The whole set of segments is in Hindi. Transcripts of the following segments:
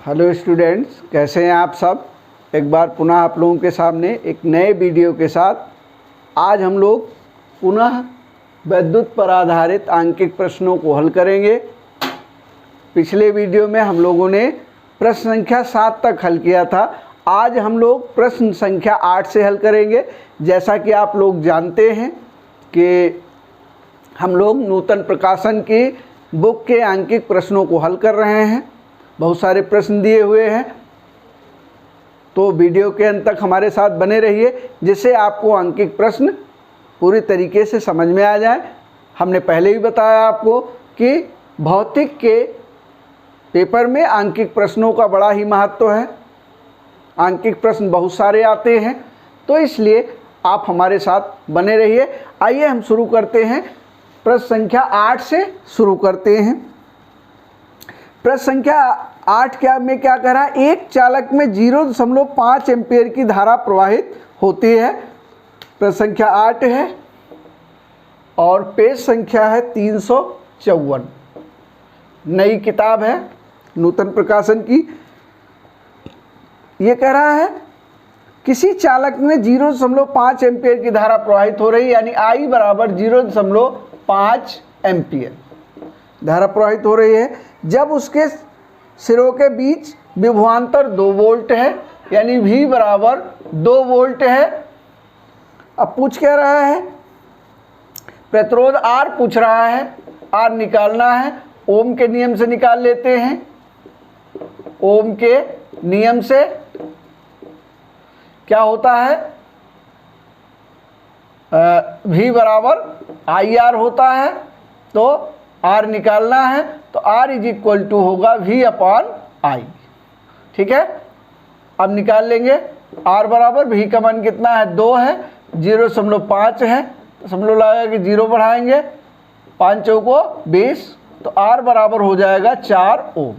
हेलो स्टूडेंट्स, कैसे हैं आप सब। एक बार पुनः आप लोगों के सामने एक नए वीडियो के साथ आज हम लोग पुनः विद्युत पर आधारित आंकिक प्रश्नों को हल करेंगे। पिछले वीडियो में हम लोगों ने प्रश्न संख्या 7 तक हल किया था। आज हम लोग प्रश्न संख्या 8 से हल करेंगे। जैसा कि आप लोग जानते हैं कि हम लोग नूतन प्रकाशन की बुक के आंकिक प्रश्नों को हल कर रहे हैं। बहुत सारे प्रश्न दिए हुए हैं, तो वीडियो के अंत तक हमारे साथ बने रहिए, जिससे आपको आंकिक प्रश्न पूरी तरीके से समझ में आ जाए। हमने पहले ही बताया आपको कि भौतिक के पेपर में आंकिक प्रश्नों का बड़ा ही महत्व है। आंकिक प्रश्न बहुत सारे आते हैं, तो इसलिए आप हमारे साथ बने रहिए। आइए हम शुरू करते हैं। प्रश्न संख्या 8 से शुरू करते हैं। प्रश्न संख्या 8 में क्या कह रहा है, एक चालक में 0.5 एम्पीयर की धारा प्रवाहित होती है। प्रश्न संख्या 8 है और पेज संख्या है 354। नई किताब है नूतन प्रकाशन की। ये कह रहा है किसी चालक में 0.5 एम्पीयर की धारा प्रवाहित हो रही, यानी I बराबर 0.5 एम्पीयर धारा प्रवाहित हो रही है। जब उसके सिरों के बीच विभवांतर 2 वोल्ट है, यानी V बराबर 2 वोल्ट है। अब पूछ क्या रहा है, प्रतिरोध R पूछ रहा है, R निकालना है। ओम के नियम से निकाल लेते हैं। ओम के नियम से क्या होता है, V बराबर IR होता है, तो R निकालना है, तो R इज इक्वल टू होगा V अपॉन I। ठीक है, अब निकाल लेंगे। R बराबर V का मान कितना है, 2 है, 0.5 है, तो समझ लगा कि 0 बढ़ाएंगे, 5 चौको 20, तो R बराबर हो जाएगा 4 ओम।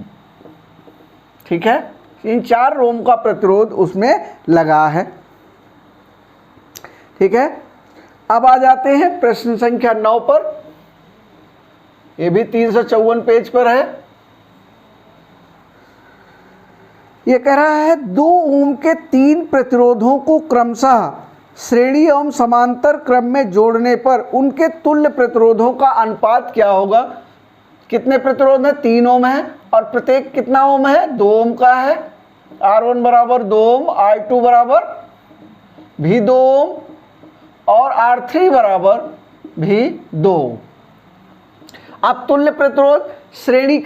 ठीक है, इन 4 ओम का प्रतिरोध उसमें लगा है। ठीक है, अब आ जाते हैं प्रश्न संख्या 9 पर। ये भी 354 पेज पर है। ये कह रहा है 2 ओम के 3 प्रतिरोधों को क्रमशः श्रेणी एवं समांतर क्रम में जोड़ने पर उनके तुल्य प्रतिरोधों का अनुपात क्या होगा। कितने प्रतिरोध है, 3 ओम है, और प्रत्येक कितना ओम है, 2 ओम का है। R1 बराबर 2 ओम, R2 बराबर भी 2 ओम, और R3 बराबर भी 2 ओम। अब तुल्य प्रतिरोध श्रेणी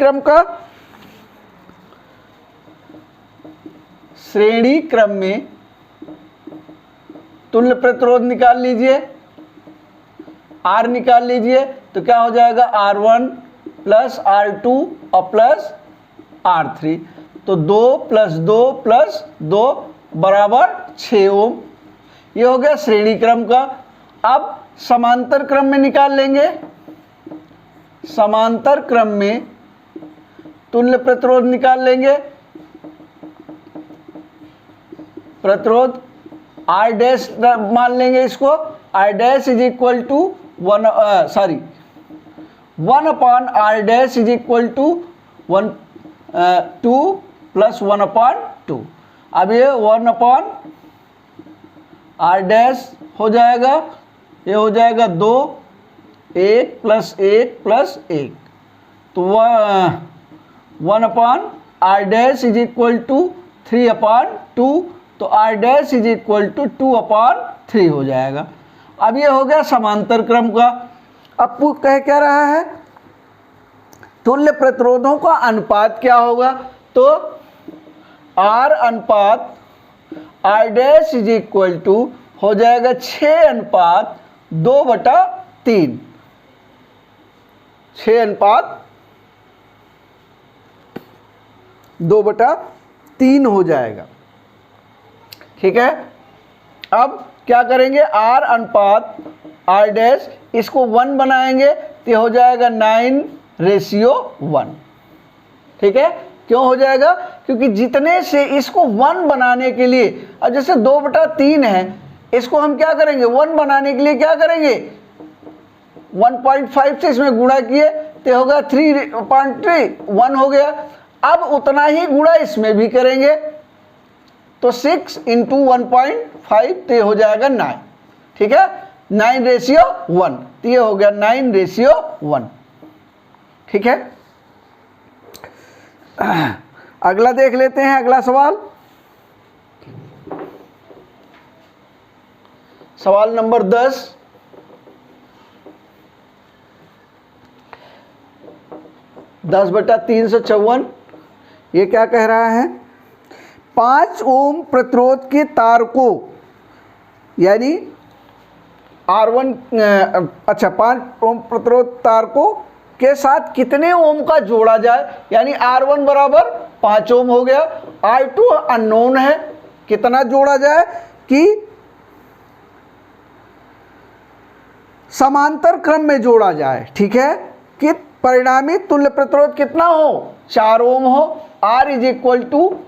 क्रम में तुल्य प्रतिरोध निकाल लीजिए। R निकाल लीजिए, तो क्या हो जाएगा, R1 प्लस R2 और प्लस R3, तो 2 + 2 + 2 बराबर 6 ओम। ये हो गया श्रेणी क्रम का। अब समांतर क्रम में निकाल लेंगे। समांतर क्रम में तुल्य प्रतिरोध निकाल लेंगे। प्रतिरोध R डैश मान लेंगे इसको, R dash is equal to 1 upon R dash is equal to 2 + 1 upon 2। अब ये 1 अपॉन R डैश हो जाएगा, ये हो जाएगा 2, 1 + 1 + 1, तो 1 upon R dash is equal to 3 upon 2, तो R dash is equal to 2 upon 3 हो जाएगा। अब ये हो गया समांतर क्रम का। अब कह क्या रहा है, तुल्य प्रतिरोधों का अनुपात क्या होगा, तो R अनुपात R dash is equal to हो जाएगा 6:2/3। 6:2/3 हो जाएगा। ठीक है, अब क्या करेंगे, R अनुपात R डैश, इसको 1 बनाएंगे तो हो जाएगा 9:1। ठीक है, क्यों हो जाएगा, क्योंकि जितने से इसको 1 बनाने के लिए, अब जैसे 2/3 है, इसको हम क्या करेंगे, 1 बनाने के लिए क्या करेंगे, 1.5 से इसमें गुणा किए तो होगा 3/3, 1 हो गया। अब उतना ही गुणा इसमें भी करेंगे, तो 6 इंटू 1.5 तो ये हो जाएगा 9। ठीक है, 9:1, तो ये हो गया 9:1। ठीक है, अगला देख लेते हैं। अगला सवाल, सवाल नंबर 10। 10/354। ये क्या कह रहा है? 5 ओम प्रतिरोध के तार को, यानी R1, अच्छा 5 ओम प्रतिरोध तार को के साथ कितने ओम का जोड़ा जाए, यानी R1 बराबर 5 ओम हो गया, R2 अननोन है, कितना जोड़ा जाए कि समांतर क्रम में जोड़ा जाए। ठीक है, कि परिणामी तुल्य प्रतिरोध कितना हो, 4 ओम हो, R =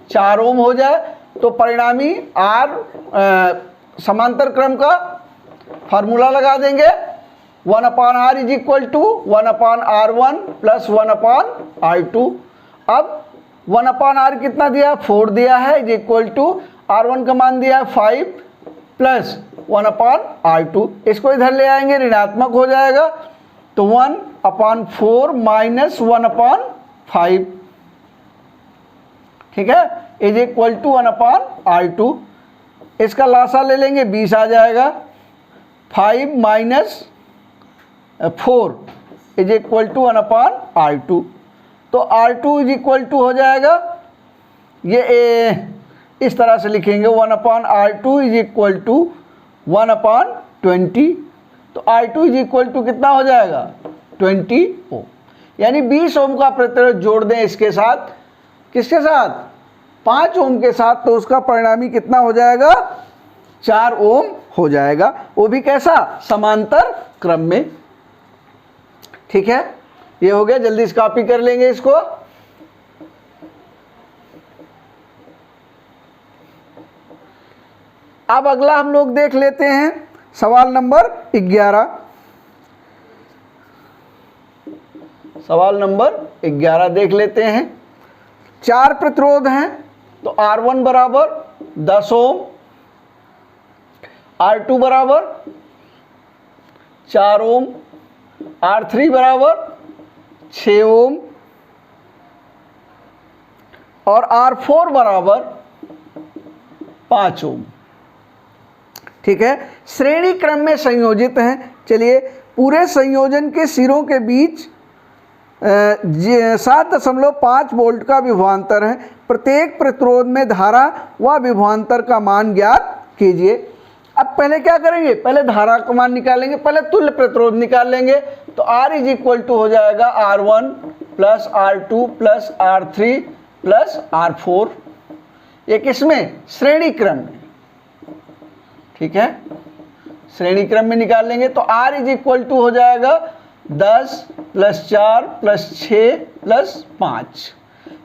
4 ओम हो जाए, तो परिणामी R समांतर क्रम का फार्मूला लगा देंगे, 1/R = 1/R1 + 1/R2। अब 1/R कितना दिया, 4 दिया है, = R1 का मान दिया है 5 + 1/R2। इसको इधर ले आएंगे, ऋणात्मक हो जाएगा, तो 1/4 - 1/5। ठीक है, = 1/R2। इसका लासा ले लेंगे, 20 आ जाएगा, 5 - 4 = 1/R2। तो R2 = हो जाएगा, ये इस तरह से लिखेंगे, 1/R2 = 1/20। तो R2 = कितना हो जाएगा, 20 ओम, यानी 20 ओम का प्रतिरोध जोड़ दें इसके साथ, किसके साथ, 5 ओम के साथ, तो उसका परिणामी कितना हो जाएगा, 4 ओम हो जाएगा, वो भी कैसा, समांतर क्रम में। ठीक है, ये हो गया, जल्दी से कॉपी कर लेंगे इसको। अब अगला हम लोग देख लेते हैं, सवाल नंबर 11। सवाल नंबर 11 देख लेते हैं। 4 प्रतिरोध हैं, तो R1 बराबर 10 ओम, R2 बराबर 4 ओम, R3 बराबर 6 ओम और R4 बराबर 5 ओम। ठीक है, श्रेणी क्रम में संयोजित हैं। चलिए, पूरे संयोजन के सिरों के बीच 7.5 वोल्ट का विभवांतर है। प्रत्येक प्रतिरोध में धारा व विभवांतर का मान ज्ञात कीजिए। अब पहले क्या करेंगे, पहले धारा का मान निकालेंगे, पहले तुल्य प्रतिरोध निकाल लेंगे। तो R = हो जाएगा R1 + R2 + R3 + R4। ये किसमें, श्रेणी क्रम में। ठीक है, श्रेणी क्रम में निकाल लेंगे, तो R = हो जाएगा 10 + 4 + 6 + 5,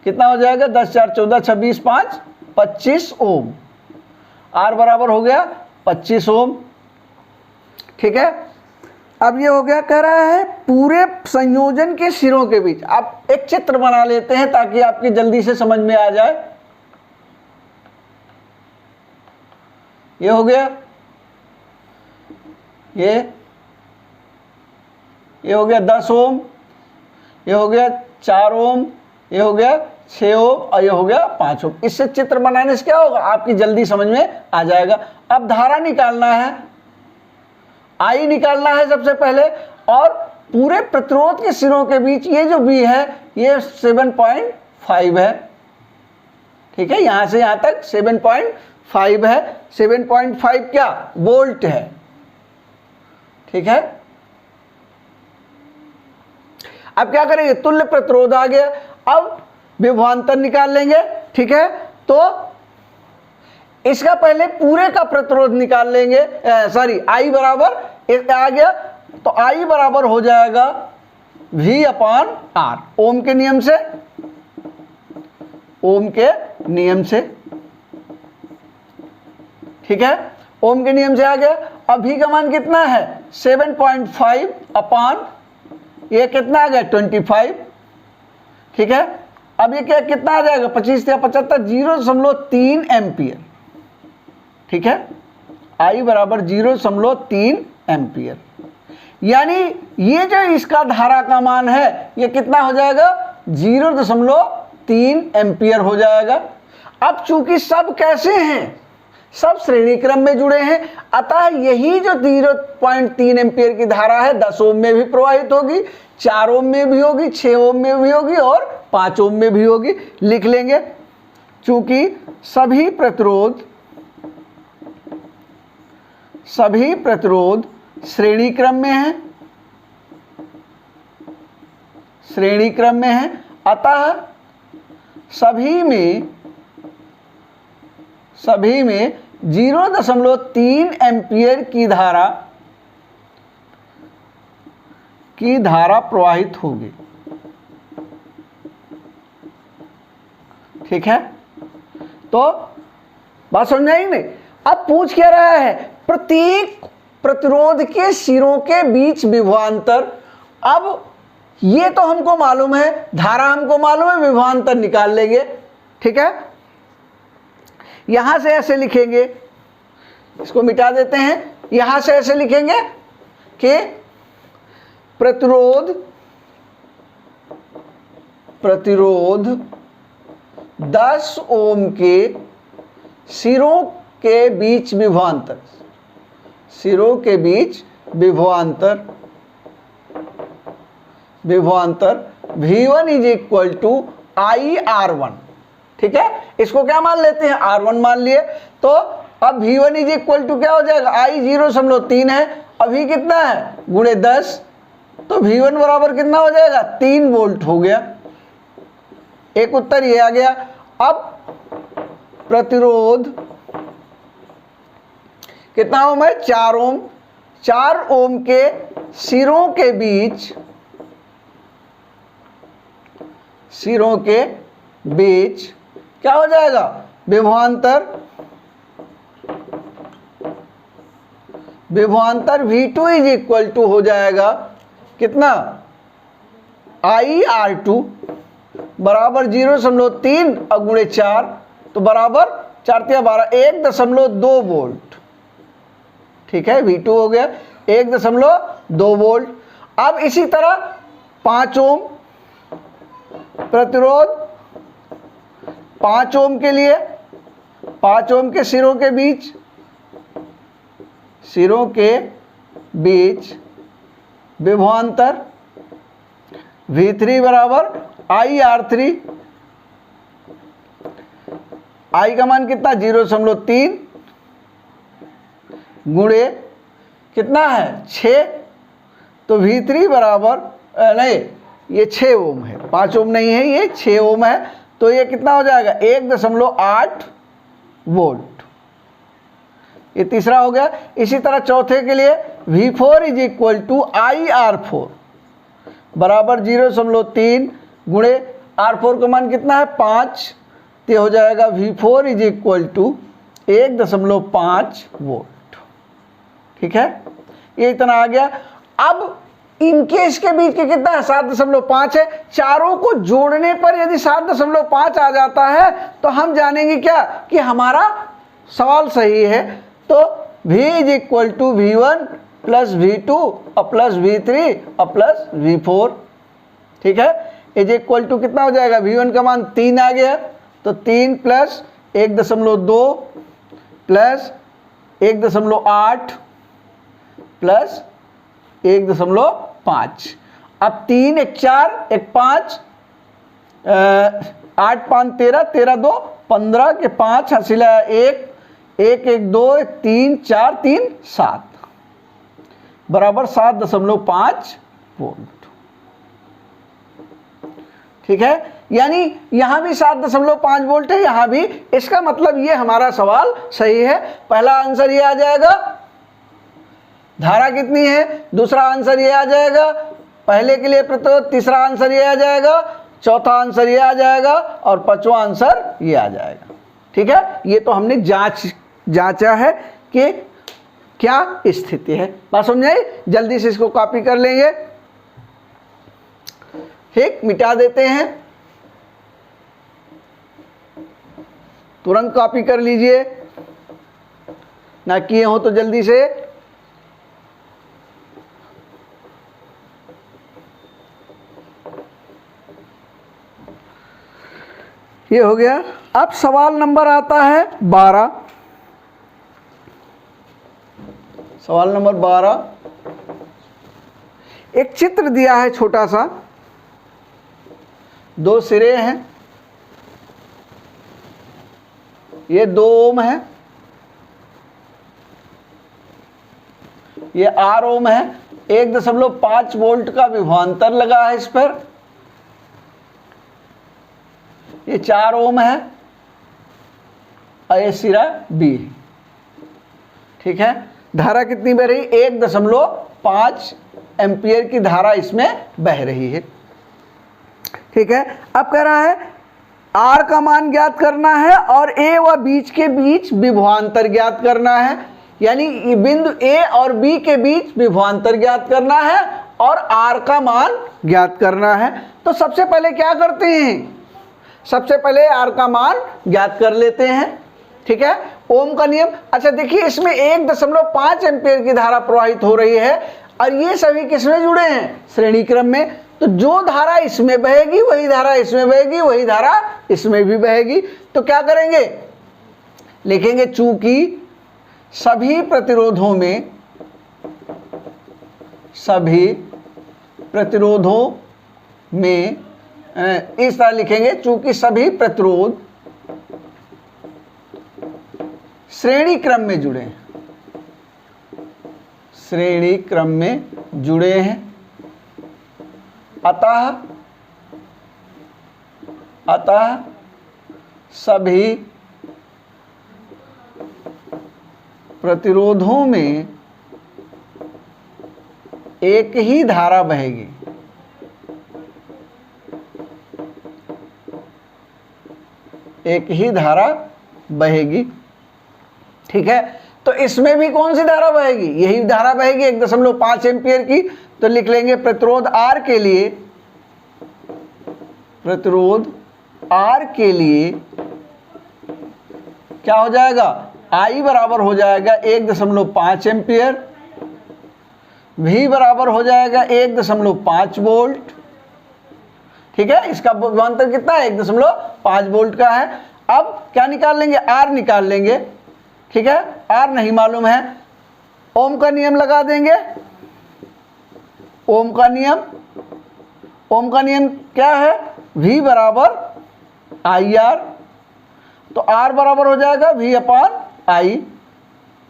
कितना हो जाएगा, 10 × 4 = 14, 26 × 5 = 25 ओम। R बराबर हो गया 25 ओम। ठीक है, अब ये हो गया, कह रहा है पूरे संयोजन के सिरों के बीच। आप एक चित्र बना लेते हैं ताकि आपकी जल्दी से समझ में आ जाए। ये हो गया, ये हो गया 10 ओम, ये हो गया 4 ओम, ये हो गया 6 ओम और ये हो गया 5 ओम। इससे चित्र बनाने से क्या होगा, आपकी जल्दी समझ में आ जाएगा। अब धारा निकालना है, I निकालना है सबसे पहले, और पूरे प्रतिरोध के सिरों के बीच ये जो B है ये 7.5 है। ठीक है, यहां से यहां तक 7.5 है। 7.5 क्या, वोल्ट है। ठीक है, अब क्या करेंगे, तुल्य प्रतिरोध आ गया, अब विभवांतर निकाल लेंगे। ठीक है, तो इसका पहले पूरे का प्रतिरोध निकाल लेंगे, सॉरी I बराबर आ गया, तो I बराबर हो जाएगा V/R, ओम के नियम से, ओम के नियम से। ठीक है, ओम के नियम से आ गया। अब V का मान कितना है, 7.5 अपान ये कितना आ गया, 25। ठीक है, अब ये क्या कितना आ जाएगा, 25 या 75, 0.3 एम्पियर। ठीक है, I बराबर 0.3 एम्पियर। यानी ये जो इसका धारा का मान है ये कितना हो जाएगा, 0.3 एम्पियर हो जाएगा। अब चूंकि सब कैसे हैं, सब श्रेणी क्रम में जुड़े हैं, अतः यही जो 0.3 एम्पियर की धारा है 10 ओम में भी प्रवाहित होगी, 4 ओम में भी होगी, 6 ओम में भी होगी और 5 ओम में भी होगी। लिख लेंगे, चूंकि सभी प्रतिरोध श्रेणी क्रम में है, श्रेणी क्रम में है, अतः सभी में 0.3 एम्पियर की धारा प्रवाहित होगी। ठीक है, तो बात समझ आई नहीं। अब पूछ क्या रहा है, प्रत्येक प्रतिरोध के सिरों के बीच विभवांतर। अब ये तो हमको मालूम है, धारा हमको मालूम है, विभवांतर निकाल लेंगे। ठीक है, यहां से ऐसे लिखेंगे, इसको मिटा देते हैं, यहां से ऐसे लिखेंगे कि प्रतिरोध 10 ओम के सिरों के बीच विभवांतर, सिरों के बीच विभवांतर V1 is equal to IR1। ठीक है, इसको क्या मान लेते हैं, R1 मान लिए। तो अब V1 इज इक्वल टू क्या हो जाएगा, I 0.3 है, अभी कितना है गुणे 10, तो V1 बराबर कितना हो जाएगा, 3 वोल्ट हो गया। एक उत्तर ये आ गया। अब प्रतिरोध कितना ओम है, 4 ओम। 4 ओम के सिरों के बीच क्या हो जाएगा, विभवांतर V2 इज इक्वल टू हो जाएगा कितना, IR2 बराबर 0.3 और गुणे 4, तो बराबर 4 × 12, 1.2 वोल्ट। ठीक है, V2 हो गया 1.2 वोल्ट। अब इसी तरह 5 ओम प्रतिरोध, 5 ओम के लिए, 5 ओम के सिरों के बीच विभवांतर V3 बराबर IR3। I का मान कितना, 0.3 गुणे कितना है 6, तो V3 बराबर नहीं, ये 6 ओम है, 5 ओम नहीं है, ये 6 ओम है, तो ये कितना हो जाएगा 1.8 वोल्ट। ये तीसरा हो गया। इसी तरह चौथे के लिए V4 is equal to IR4 बराबर 0.3 गुणे R4 का मान कितना है 5, तो हो जाएगा V4 is equal to 1.5 volt. ठीक है, ये इतना आ गया। अब इनके इसके बीच के कितना है, 7.5 है। चारों को जोड़ने पर यदि 7.5 आ जाता है तो हम जानेंगे क्या कि हमारा सवाल सही है। तो V is equal to V1 plus V2 और प्लस V3 और प्लस V4। ठीक है, इज इक्वल टू कितना हो जाएगा, V1 का मान 3 आ गया, तो 3 प्लस 1.2 प्लस 1.8 प्लस 1.5। अब 3 1 4 1 5 8 5 13 13 2 15 के 5 हासिल है 1 1 1 2 1 3 4 3 7 बराबर 7.5 वोल्ट। ठीक है, यानी यहां भी 7.5 वोल्ट है, यहां भी। इसका मतलब ये हमारा सवाल सही है। पहला आंसर ये आ जाएगा, धारा कितनी है, दूसरा आंसर ये आ जाएगा, पहले के लिए प्रतिरोध, तीसरा आंसर ये आ जाएगा, चौथा आंसर ये आ जाएगा और पांचवा आंसर ये आ जाएगा। ठीक है, ये तो हमने जांचा है कि क्या स्थिति है। बात समझ आई? जल्दी से इसको कॉपी कर लेंगे। ठीक, मिटा देते हैं। तुरंत कॉपी कर लीजिए, ना किए हो तो जल्दी से। ये हो गया। अब सवाल नंबर आता है 12। सवाल नंबर 12, एक चित्र दिया है छोटा सा, दो सिरे हैं, ये 2 ओम है, ये 8 ओम है, 1.5 वोल्ट का विभवांतर लगा है इस पर, ये 4 ओम है और ये सिरा बी है। ठीक है, धारा कितनी बह रही? 1.5 एम्पियर की धारा इसमें बह रही है। ठीक है, अब कह रहा है आर का मान ज्ञात करना है और ए व बीच के बीच विभवांतर ज्ञात करना है, यानी बिंदु ए और बी के बीच विभवांतर ज्ञात करना है और आर का मान ज्ञात करना है। तो सबसे पहले क्या करते हैं? सबसे पहले आर का मान ज्ञात कर लेते हैं। ठीक है, ओम का नियम। अच्छा देखिए, इसमें 1.5 एम्पियर की धारा प्रवाहित हो रही है और ये सभी किसमें जुड़े हैं? श्रेणी क्रम में। तो जो धारा इसमें बहेगी वही धारा इसमें बहेगी, वही धारा इसमें भी बहेगी। तो क्या करेंगे? लिखेंगे चूंकि सभी प्रतिरोधों में इस तरह लिखेंगे, चूंकि सभी प्रतिरोध श्रेणी क्रम में जुड़े हैं, श्रेणी क्रम में जुड़े हैं, अतः सभी प्रतिरोधों में एक ही धारा बहेगी। एक ही धारा बहेगी। ठीक है, तो इसमें भी कौन सी धारा बहेगी? यही धारा बहेगी 1.5 एम्पियर की। तो लिख लेंगे प्रतिरोध R के लिए, प्रतिरोध R के लिए क्या हो जाएगा? I बराबर हो जाएगा 1.5 एम्पियर, V बराबर हो जाएगा 1.5 वोल्ट। ठीक है, इसका विभवांतर कितना है? 1.5 वोल्ट का है। अब क्या निकाल लेंगे? R निकाल लेंगे। ठीक है, R नहीं मालूम है, ओम का नियम लगा देंगे। ओम का नियम क्या है? V बराबर IR। तो R बराबर हो जाएगा V अपान I,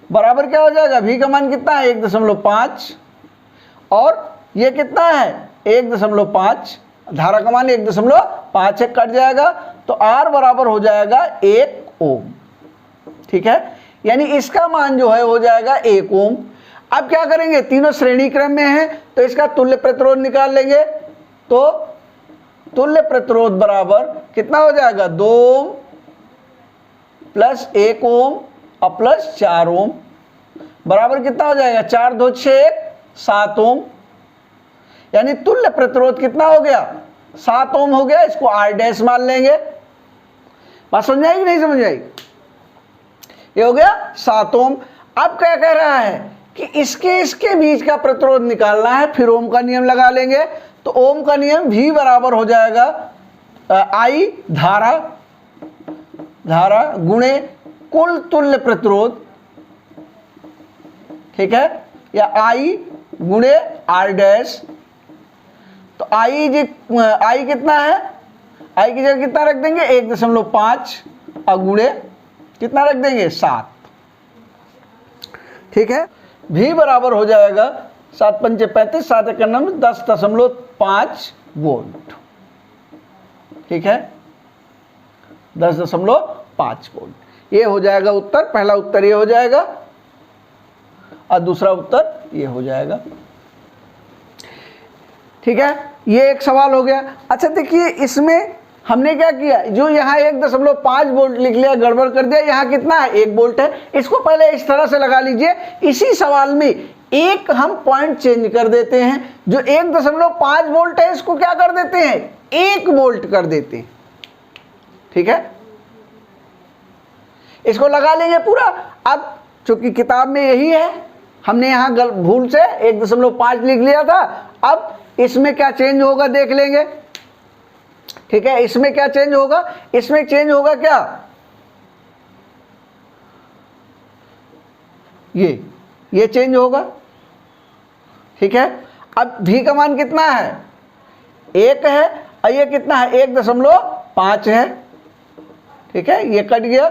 बराबर क्या हो जाएगा? V का मान कितना है? 1.5 और ये कितना है? 1.5। धारा का मान 1.5 है, कट जाएगा तो R बराबर हो जाएगा 1 ओम। ठीक है, यानी इसका मान जो है हो जाएगा 1 ओम। अब क्या करेंगे? तीनों श्रेणी क्रम में है तो इसका तुल्य प्रतिरोध निकाल लेंगे। तो तुल्य प्रतिरोध बराबर कितना हो जाएगा? 2 ओम प्लस 1 ओम और प्लस 4 ओम, बराबर कितना हो जाएगा? 4 2 6 7 ओम। यानी तुल्य प्रतिरोध कितना हो गया? 7 ओम हो गया। इसको R डैश मान लेंगे। बात समझ आई कि नहीं समझ आई? ये हो गया 7 ओम। अब क्या कह रहा है कि इसके बीच का प्रतिरोध निकालना है, फिर ओम का नियम लगा लेंगे। तो ओम का नियम V बराबर हो जाएगा I धारा गुणे कुल तुल्य प्रतिरोध। ठीक है, या I गुणे R डैश। तो I कितना है? I की जगह कितना रख देंगे? 1.5 और गुणे कितना रख देंगे? 7। ठीक है, V बराबर हो जाएगा 7 पंचे 35, 7 एके 9, 10.5 वोल्ट। ठीक है, 10.5 वोल्ट। ये हो जाएगा उत्तर। पहला उत्तर ये हो जाएगा और दूसरा उत्तर ये हो जाएगा। ठीक है, ये एक सवाल हो गया। अच्छा देखिए, इसमें हमने क्या किया? जो यहाँ 1.5 वोल्ट लिख लिया, गड़बड़ कर दिया। यहाँ कितना है? 1 वोल्ट है। इसको पहले इस तरह से लगा लीजिए। इसी सवाल में एक हम पॉइंट चेंज कर देते हैं। जो 1.5 वोल्ट है इसको क्या कर देते हैं? 1 वोल्ट कर देते हैं। ठीक है, इसको लगा लेंगे पूरा। अब चूंकि किताब में यही है, हमने यहाँ भूल से 1.5 लिख लिया था। अब इसमें क्या चेंज होगा देख लेंगे। ठीक है, इसमें क्या चेंज होगा, इसमें चेंज होगा क्या, ये चेंज होगा। ठीक है, अब भी का मान कितना है, 1 है, और ये कितना है 1.5 है। ठीक है, ये कट गया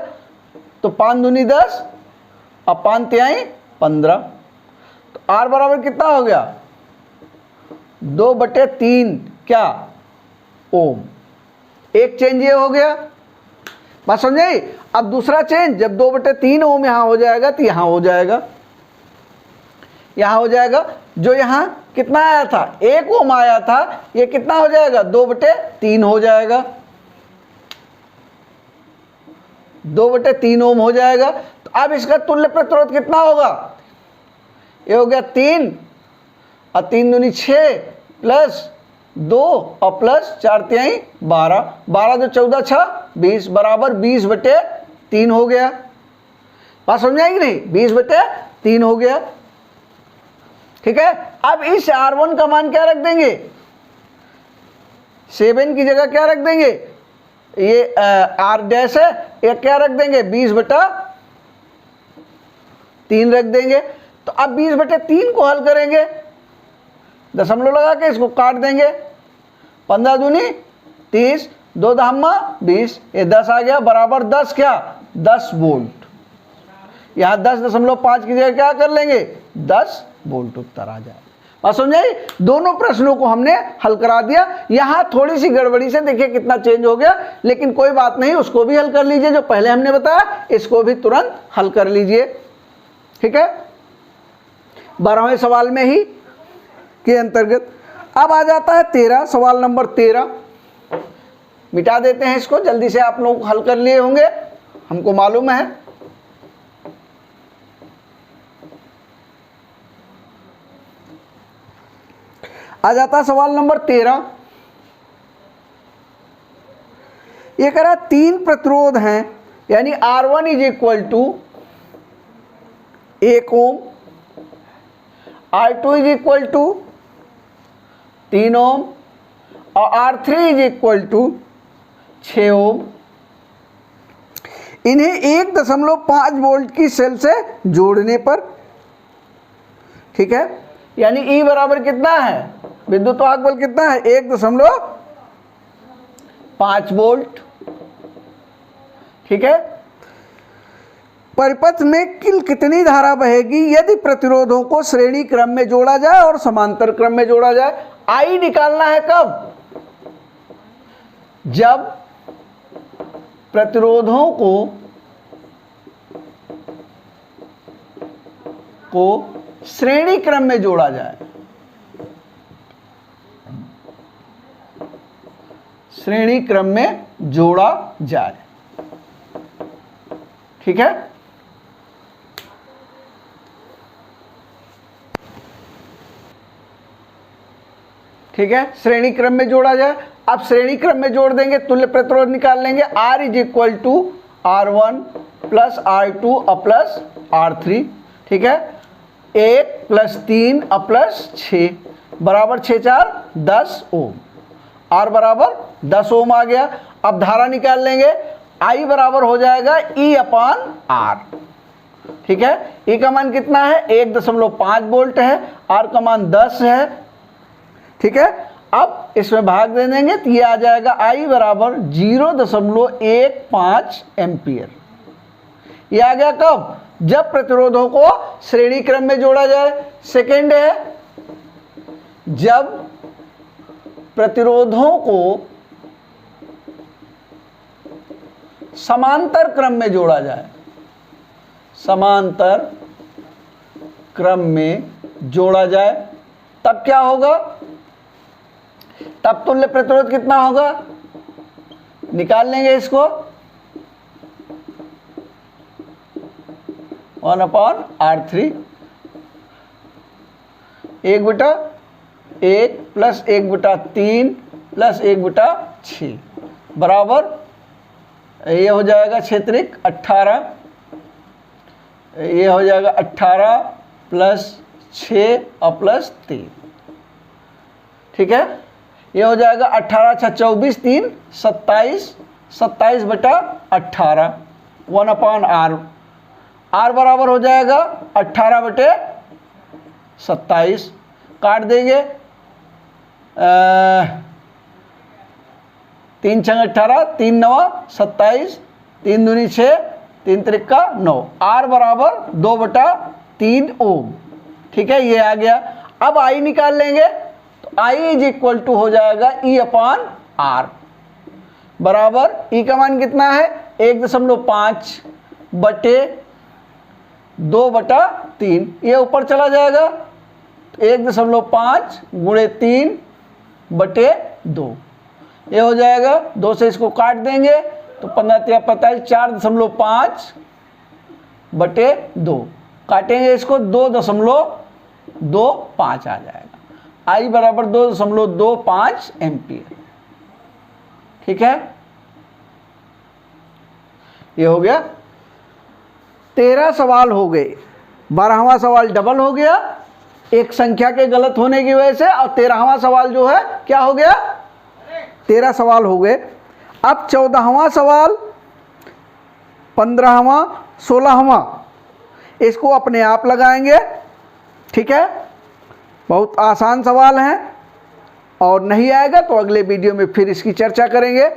तो 5 दूनी 10 और 5 तिहाई 15। तो R बराबर कितना हो गया 2/3 क्या ओम। एक चेंज ये हो गया, बात समझे। अब दूसरा चेंज, जब 2/3 ओम यहां हो जाएगा तो यहां हो जाएगा, यहां हो जाएगा। जो यहां कितना आया था 1 ओम आया था, ये कितना हो जाएगा 2/3 हो जाएगा, 2/3 ओम हो जाएगा। तो अब इसका तुल्य प्रतिरोध कितना होगा, ये हो गया 3 और 3 दूनी 6 प्लस 2 और प्लस 4 तिहाई 12, 12 तो 14 6 20 बराबर 20/3 हो गया। बात समझ आएगी नहीं, 20/3 हो गया। ठीक है, अब इस R1 का मान क्या रख देंगे, 7 की जगह क्या रख देंगे, ये R डैश है, ये क्या रख देंगे 20/3 रख देंगे। तो अब 20/3 को हल करेंगे, दशमलव लगा के इसको काट देंगे, 15 दूनी 30, 2 दहम्मा 20, ये 10 आ गया बराबर 10 क्या 10 वोल्ट। यहाँ 10.5 की जगह क्या कर लेंगे 10 वोल्ट उत्तर आ जाए। बात समझाई, दोनों प्रश्नों को हमने हल करा दिया। यहाँ थोड़ी सी गड़बड़ी से देखिए कितना चेंज हो गया, लेकिन कोई बात नहीं, उसको भी हल कर लीजिए। जो पहले हमने बताया इसको भी तुरंत हल कर लीजिए। ठीक है, 12वें सवाल में ही के अंतर्गत अब आ जाता है 13, सवाल नंबर 13। मिटा देते हैं इसको, जल्दी से आप लोग हल कर लिए होंगे, हमको मालूम है। आ जाता है सवाल नंबर 13। ये कह रहा 3 प्रतिरोध हैं, यानी R1 is equal to 1 ohm, R2 is equal to 3 ohm और R3 इज इक्वल टू 6 ओम। इन्हें 1.5 वोल्ट की सेल से जोड़ने पर, ठीक है, यानी E बराबर कितना है, विद्युत वाहक बल कितना है 1.5 वोल्ट। ठीक है, परिपथ में कुल कितनी धारा बहेगी यदि प्रतिरोधों को श्रेणी क्रम में जोड़ा जाए और समांतर क्रम में जोड़ा जाए। आई निकालना है कब, जब प्रतिरोधों को श्रेणी क्रम में जोड़ा जाए, श्रेणी क्रम में जोड़ा जाए। ठीक है, ठीक है, श्रेणी क्रम में जोड़ा जाए। अब श्रेणी क्रम में जोड़ देंगे, तुल्य प्रतिरोध निकाल लेंगे। R is equal to R1 plus R2 और प्लस R3। ठीक है, 1 प्लस 3 और प्लस 6 बराबर 6 4 10 ओम। R बराबर 10 ओम आ गया। अब धारा निकाल लेंगे, I बराबर हो जाएगा E/R। ठीक है, E का मान कितना है 1.5 वोल्ट है, R का मान 10 है। ठीक है, अब इसमें भाग दे देंगे तो ये आ जाएगा I बराबर 0.15 एम्पियर। ये आ गया कब, जब प्रतिरोधों को श्रेणी क्रम में जोड़ा जाए। सेकेंड है, जब प्रतिरोधों को समांतर क्रम में जोड़ा जाए, समांतर क्रम में जोड़ा जाए, तब क्या होगा, तब तुल्य प्रतिरोध कितना होगा, निकाल लेंगे इसको 1/R3, 1/1 प्लस 1/3 प्लस 1/6 बराबर ये हो जाएगा क्षेत्रिक 18 ये हो जाएगा 18 प्लस 6 और प्लस 3, ठीक है। ये हो जाएगा 18 6 24, 3 27, 27 बटा 18 1/r। r बराबर हो जाएगा 18 बटे 27, काट देंगे 3 6 18, 3 9 27, 3 दूनी 6, 3 त्रिका 9, r बराबर 2/3 ओम, ठीक है। ये आ गया। अब I निकाल लेंगे तो I इज इक्वल टू हो जाएगा E/r बराबर E का मान कितना है 1.5 बटे 2/3, ये ऊपर चला जाएगा 1.5 गुणे 3 बटे 2, ये हो जाएगा 2 से इसको काट देंगे तो 15 45, 4.5 बटे 2, काटेंगे इसको 2.25 आ जाएगा। I बराबर 2.25 एम्पियर, ठीक है। ये हो गया। 13 सवाल हो गए, 12वां सवाल डबल हो गया एक संख्या के गलत होने की वजह से, और 13वां सवाल जो है क्या हो गया, 13 सवाल हो गए। अब 14वां सवाल, 15वां, 16वां इसको अपने आप लगाएंगे, ठीक है। बहुत आसान सवाल हैं, और नहीं आएगा तो अगले वीडियो में फिर इसकी चर्चा करेंगे,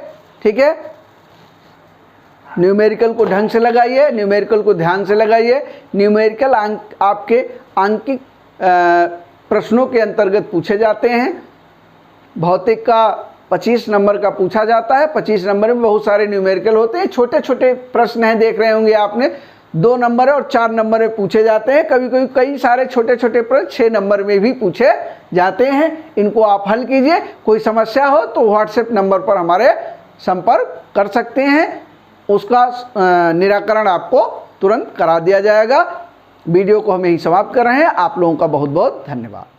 ठीक है। न्यूमेरिकल को ढंग से लगाइए, न्यूमेरिकल को ध्यान से लगाइए। न्यूमेरिकल आपके आंकिक प्रश्नों के अंतर्गत पूछे जाते हैं। भौतिक का 25 नंबर का पूछा जाता है, 25 नंबर में बहुत सारे न्यूमेरिकल होते हैं। छोटे छोटे प्रश्न हैं, देख रहे होंगे आपने, 2 नंबर और 4 नंबर में पूछे जाते हैं। कभी कभी कई सारे छोटे छोटे प्रश्न 6 नंबर में भी पूछे जाते हैं। इनको आप हल कीजिए। कोई समस्या हो तो व्हाट्सएप नंबर पर हमारे संपर्क कर सकते हैं, उसका निराकरण आपको तुरंत करा दिया जाएगा। वीडियो को हम यही समाप्त कर रहे हैं। आप लोगों का बहुत बहुत धन्यवाद।